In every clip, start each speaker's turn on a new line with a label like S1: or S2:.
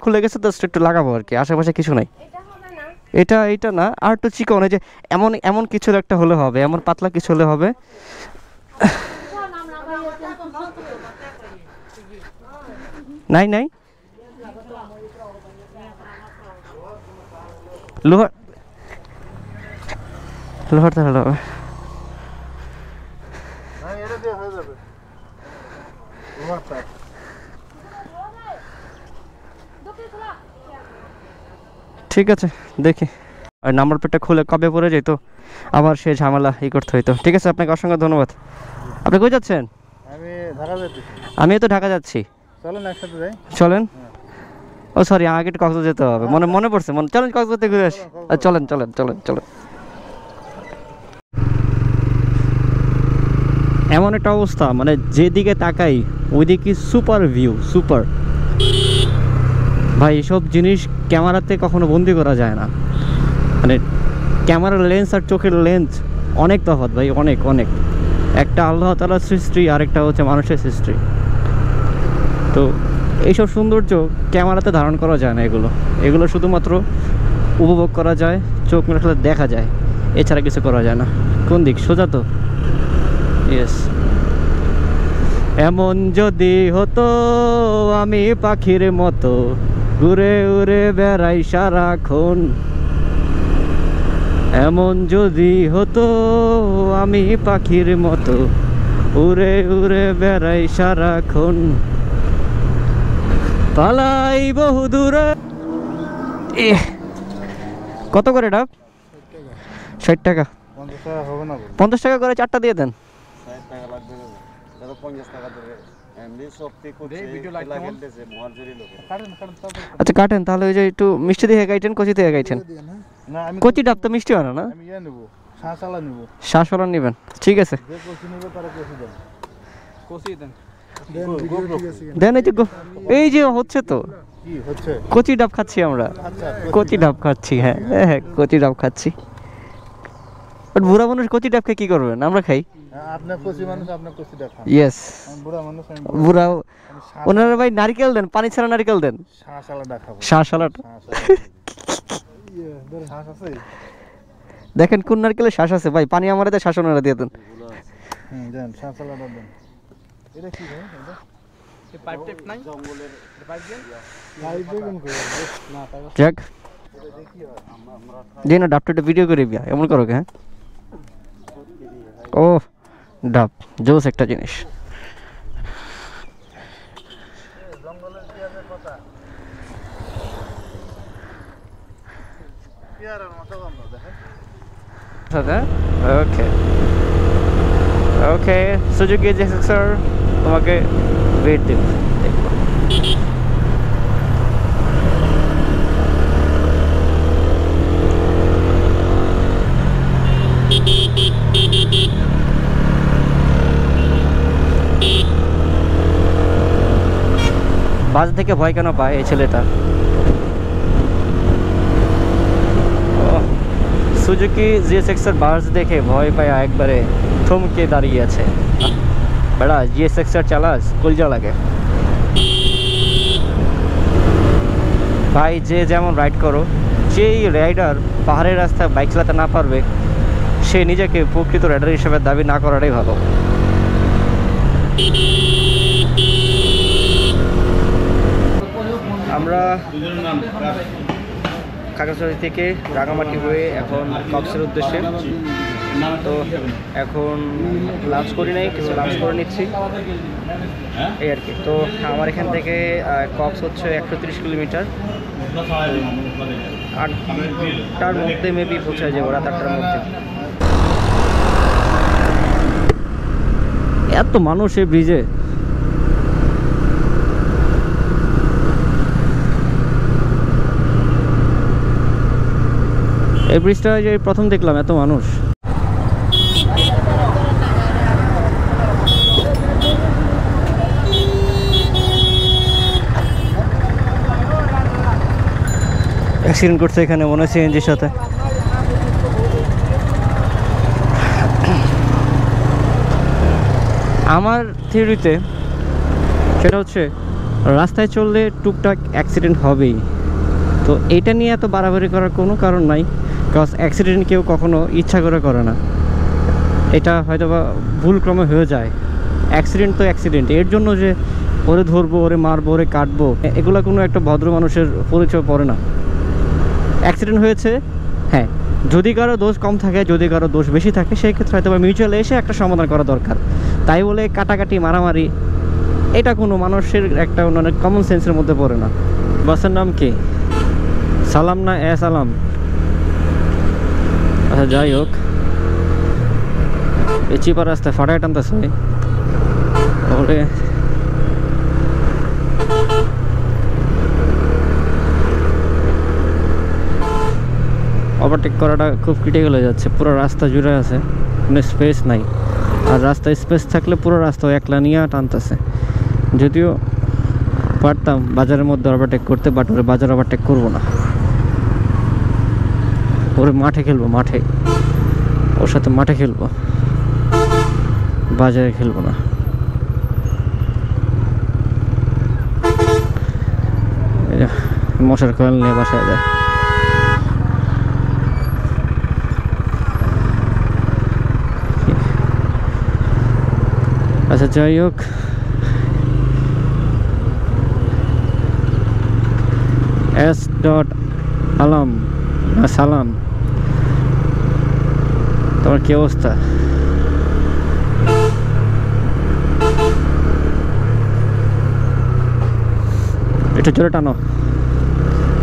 S1: খুলে গেছে তো একটু লাগাবো আর কি, আশেপাশে কিছু নাই। এটা না, আর একটু চিকন, এই যে এমন এমন কিছু একটা হলে হবে, এমন পাতলা কিছু হলে হবে। নাই নাই লোহার লোহার তাহলে হবে। ঠিক আছে দেখি, আর নাম্বার প্লেটটা খুলে কবে পরে যেত আবার সে ঝামেলা করতে হইতো। ঠিক আছে, আপনাকে অসংখ্য ধন্যবাদ। আপনি কই যাচ্ছেন? আমি তো ঢাকা যাচ্ছি।
S2: চলেন একসাথে যাই।
S1: চলেন। ও সরি, আগে একটু কক্সবাজার যেতে হবে, মনে পড়ছে। চলেন কক্সবাজার ঘুরে আসি। চলেন চলেন চলেন চলেন। এমন একটা অবস্থা, মানে যেদিকে তাকাই ওইদিকে সুপার ভিউ, সুপার। ভাই এসব জিনিস ক্যামেরাতে কখনো বন্দি করা যায় না, মানে ক্যামেরার লেন্স আর চোখের লেন্স অনেক তফাৎ ভাই, অনেক অনেক। একটা আল্লাহ তাআলার সৃষ্টি, আরেকটা হচ্ছে মানুষের সৃষ্টি। তো এইসব সৌন্দর্য ক্যামেরাতে ধারণ করা যায় না, এগুলো শুধুমাত্র উপভোগ করা যায়, চোখ মেলে দেখা যায়, এছাড়া কিছু করা যায় না। কোন দিক? সোজা তো? ইয়েস। এমন যদি হতো আমি পাখির মতো ঘুরে উড়ে বেড়াই সারাক্ষণ, এমন যদি হতো আমি পাখির মতো উড়ে উড়ে বেড়াই সারাক্ষণ, পালাই বহু দূরে। কত করে ডাব? 60 টাকা। 50 টাকা করে 4টা দিয়ে দেন। আচ্ছা কাটেন তাহলে, ওই যে একটু মিষ্টি দিয়ে গাইটেন, কচি দিয়ে গাইটেন। কচি ডাব তো মিষ্টি হয় না? শাঁসওয়ালা নেবেন, ঠিক আছে দেন। এই যে হচ্ছে তো, কচি ডাব খাচ্ছি আমরা, কচি ডাব খাচ্ছি। হ্যাঁ হ্যাঁ, কচি ডাব খাচ্ছি। বাট বুড়া মানুষ কচি ডাব খেয়ে কি করবেন? আমরা খাই। ইয়েস, বুড়া। ওনারা ভাই নারকেল দেন, পানি ছাড়া নারকেল দেন। শাঁসওয়ালাটা দেখেন কোন নারকেলের শ্বাস আছে ভাই, পানি আমারে দেয়, শ্বাস ওনারা দিয়ে দেন। যাক যে না, ডাবটা ভিডিও করে বিয়া এমন করো। হ্যাঁ, ও ডাব জোস একটা জিনিস। ওকে ওকে, সুজুকি জিএক্সআর তোমাকে ওয়েট দেব। বাস থেকে ভয় কেন পায় এই ছেলেটা? সুজুকি জিএসএক্সআর বাস দেখে ভয় পায়, একবারে থমকে দাঁড়িয়ে আছে। বেড়া জিএসএক্সআর চালাস, কলজা লাগে ভাই। যে যেমন রাইড করো, যেই রাইডার পাহাড়ের রাস্তায় বাইক চালাতে না পারবে, সে নিজেকে প্রকৃত রাইডার হিসেবে দাবি না করাটাই ভালো। আমরা খাগড়াছড়ি থেকে রাঙামাটি হয়ে এখন কক্সের উদ্দেশ্যে। তো এখন লাঞ্চ করি নাই, কিছু লাঞ্চ করে নিচ্ছি এই আর কি। তো আমার এখান থেকে কক্স হচ্ছে 130 কিলোমিটার, 8টার মধ্যে মেবি পৌঁছায় যাবো, রাত 8টার মধ্যে। এত মানুষ এই ব্রিজে, এই ব্রিজটা যে প্রথম দেখলাম এত মানুষ। অ্যাক্সিডেন্ট করছে এখানে মনে হয় সিএনজির সাথে। আমার থিওরিতে সেটা হচ্ছে রাস্তায় চললে টুকটাক অ্যাক্সিডেন্ট হবেই, তো এটা নিয়ে এত বাড়াবাড়ি করার কোনো কারণ নাই। কজ অ্যাক্সিডেন্ট কেউ কখনো ইচ্ছা করে না, এটা হয়তো বা ভুলক্রমে হয়ে যায়। অ্যাক্সিডেন্ট তো অ্যাক্সিডেন্ট, এর জন্য যে ওরে ধরবো, ওরে মারবো, ওরে কাটবো, এগুলো কোনো একটা ভদ্র মানুষের পরিচয় পড়ে না। অ্যাক্সিডেন্ট হয়েছে, হ্যাঁ, যদি কারো দোষ কম থাকে, যদি কারো দোষ বেশি থাকে, সেই ক্ষেত্রে হয়তো বা মিউচুয়াল এসে একটা সমাধান করা দরকার। তাই বলে কাটাকাটি, মারামারি, এটা কোনো মানুষের একটা অনেক কমন সেন্সের মধ্যে পড়ে না। বাসের নাম কি, সালাম না এ সালাম? আচ্ছা, যাই হোক, এই চিপা রাস্তায় ফাটায় টানতেছে ওরে। ওভারটেক করাটা খুব ক্রিটিক্যাল হয়ে যাচ্ছে, পুরো রাস্তা জুড়ে আছে, কোনো স্পেস নাই। আর রাস্তায় স্পেস থাকলে পুরো রাস্তা একলা নিয়ে টানতেছে। যদিও পারতাম বাজারের মধ্যে ওভারটেক করতে, বাট ওরে বাজার ওভারটেক করবো না, ওরে মাঠে খেলবো, মাঠে ওর সাথে মাঠে খেলবো, বাজারে খেলবো না। মশার কয়েল নিয়ে বাসায় যায়। আচ্ছা, যাই হোক, S.আলম না সালাম, তোমার কি অবস্থা? একটু জোরে টানো,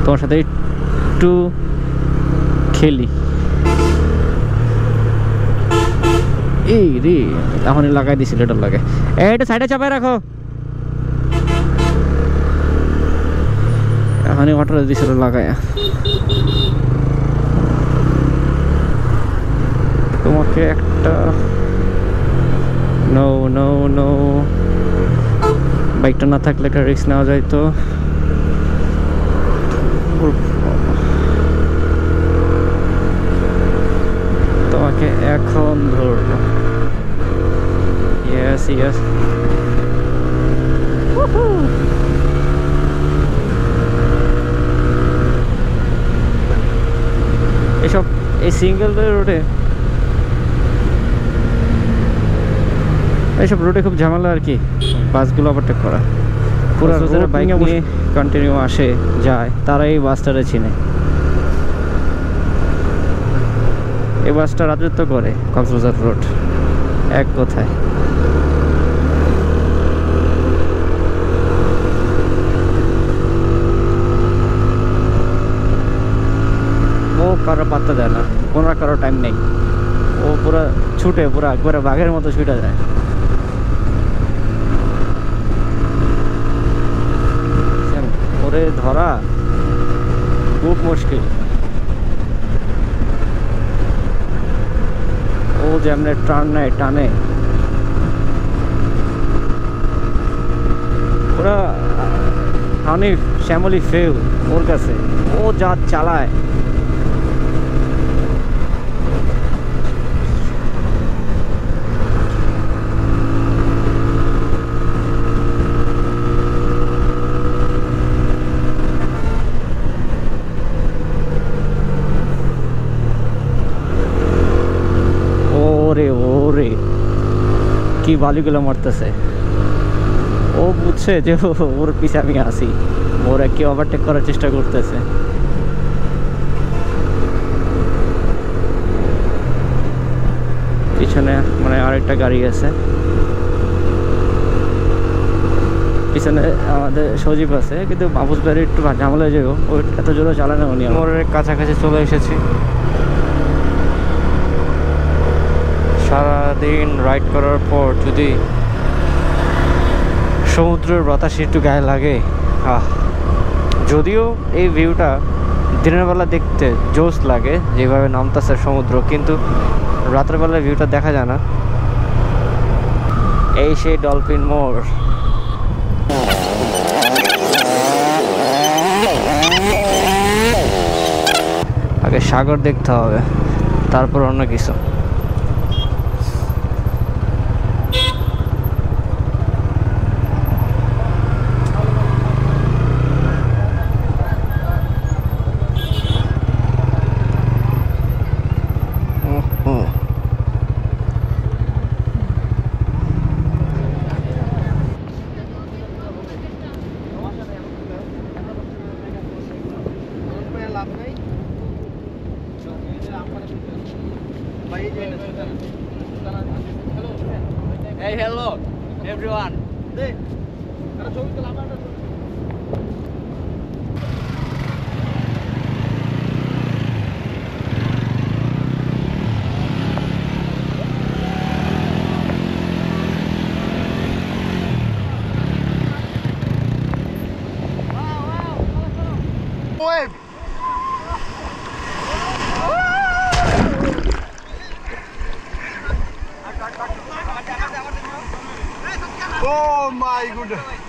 S1: তোমার সাথে একটু খেলি। এই রে, এখনই লাগাই দিছিল, এটা লাগে। এটা সাইডে চাপায় রাখো, এখনই অটো দিছিল লাগায়। তোমাকে একটা নো নো নো, বাইকটা না থাকলে একটা রিস্ক নেওয়া যায়। তো তোমাকে এখন ধরলো। ইয়েস ইয়েস, এসব এই সিঙ্গেল রোডে, এইসব রোডে খুব ঝামেলা আর কি, বাসগুলো ওভারটেক করা। পুরো যারা বাইক নিয়ে কন্টিনিউ আসে যায়, তারা এই বাসটারে চিনে। এই বাসটা রাজত্ব করে কক্সবাজার রোড, এক কথায়। ও কারো পাত্তা দেয় না, কোনো কারো টাইম নেই, ও পুরো ছুটে, পুরো একবারে বাঘের মতো ছুটে যায়। ওরে ধরা খুব মুশকিল। ও যেমন টার্ন নেয়, টানে ওরা। হানিফ শ্যামলি ফেল ওর কাছে, ও যা চালায়। ওরে কি বালিগুলো মারতেছে, ও বুঝছে যে ওর পিছে আমি আসি, ওরা কি ওভারটেক করার চেষ্টা করতেছে। পিছনে মানে আরেকটা গাড়ি আছে, পিছনে আমাদের সজীব আছে, কিন্তু মাহফুজ গাড়ি একটু ঝামেলা যাবো, ও এত জোরে চালায় না। উনি মোড়ের কাছাকাছি চলে এসেছি। সারাদিন রাইড করার পর যদি সমুদ্রের বাতাস একটু গায়ে লাগে, যদিও এই ভিউটা দিনের বেলা দেখতে জোশ লাগে, যেভাবে নামতেছে সমুদ্র, কিন্তু রাতের বেলা ভিউটা দেখা যায় না। এই সেই ডলফিন মোড়। আগে সাগর দেখতে হবে, তারপর অন্য কিছু।
S2: Hey, hello, everyone.
S3: Oh my goodness.